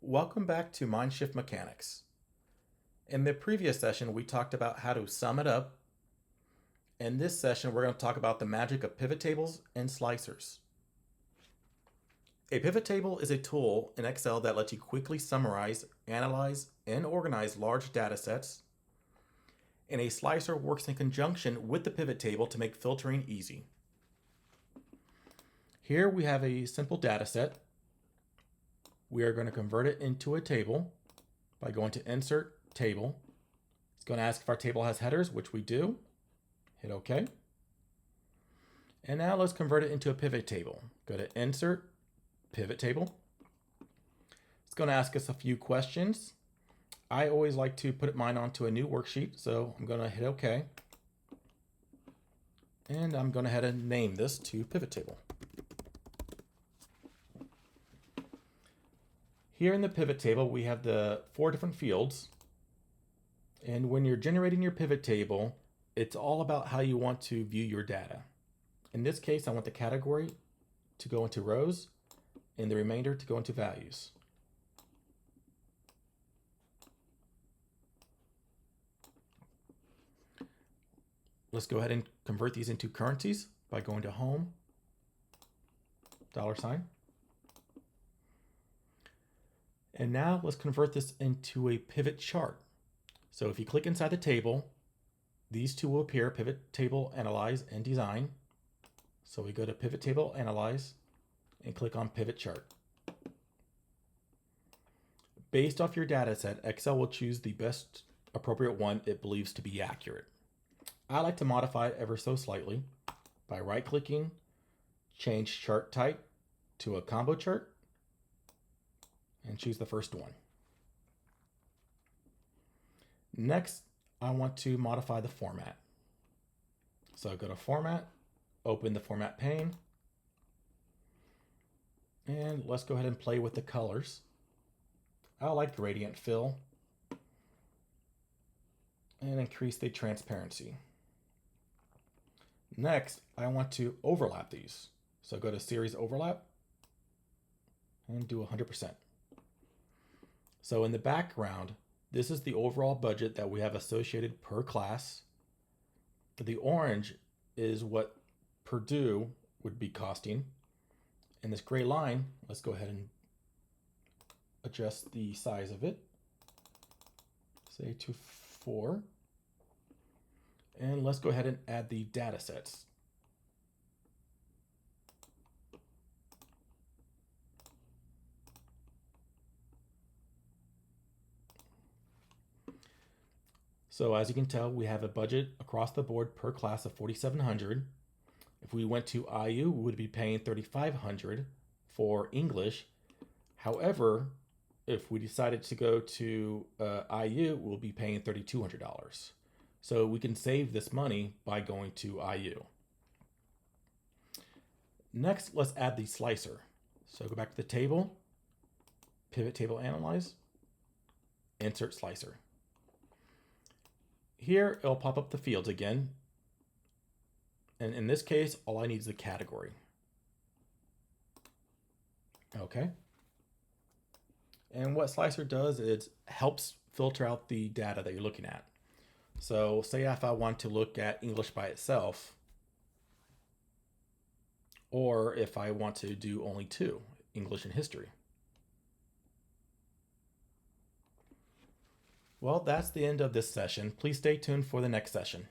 Welcome back to Mindshift Mechanics. In the previous session, we talked about how to sum it up. In this session, we're going to talk about the magic of pivot tables and slicers. A pivot table is a tool in Excel that lets you quickly summarize, analyze, and organize large data sets. And a slicer works in conjunction with the pivot table to make filtering easy. Here we have a simple data set. We are going to convert it into a table by going to Insert, Table. It's going to ask if our table has headers, which we do. Hit OK. And now let's convert it into a pivot table. Go to Insert, Pivot Table. It's going to ask us a few questions. I always like to put mine onto a new worksheet, so I'm going to hit OK. And I'm going to head and name this to Pivot Table. Here in the pivot table, we have the 4 different fields. And when you're generating your pivot table, it's all about how you want to view your data. In this case, I want the category to go into rows and the remainder to go into values. Let's go ahead and convert these into currencies by going to Home, $. And now let's convert this into a pivot chart. So if you click inside the table, these two will appear: Pivot Table, Analyze, and Design. So we go to Pivot Table, Analyze, and click on Pivot Chart. Based off your data set, Excel will choose the best appropriate one it believes to be accurate. I like to modify it ever so slightly by right-clicking, change chart type to a combo chart, and choose the first one. Next, I want to modify the format. So go to Format, open the Format pane, and let's go ahead and play with the colors. I like gradient fill and increase the transparency. Next, I want to overlap these. So go to Series Overlap and do 100%. So in the background, this is the overall budget that we have associated per class. The orange is what Purdue would be costing. And this gray line, let's go ahead and adjust the size of it, say to 4. And let's go ahead and add the data sets. So as you can tell, we have a budget across the board per class of $4,700. If we went to IU, we would be paying $3,500 for English. However, if we decided to go to IU, we'll be paying $3,200. So we can save this money by going to IU. Next, let's add the slicer. So go back to the table, Pivot Table, Analyze, Insert Slicer. Here, it'll pop up the fields again. And in this case, all I need is the category. Okay. And what Slicer does is helps filter out the data that you're looking at. So say if I want to look at English by itself, or if I want to do only 2, English and history. Well, that's the end of this session. Please stay tuned for the next session.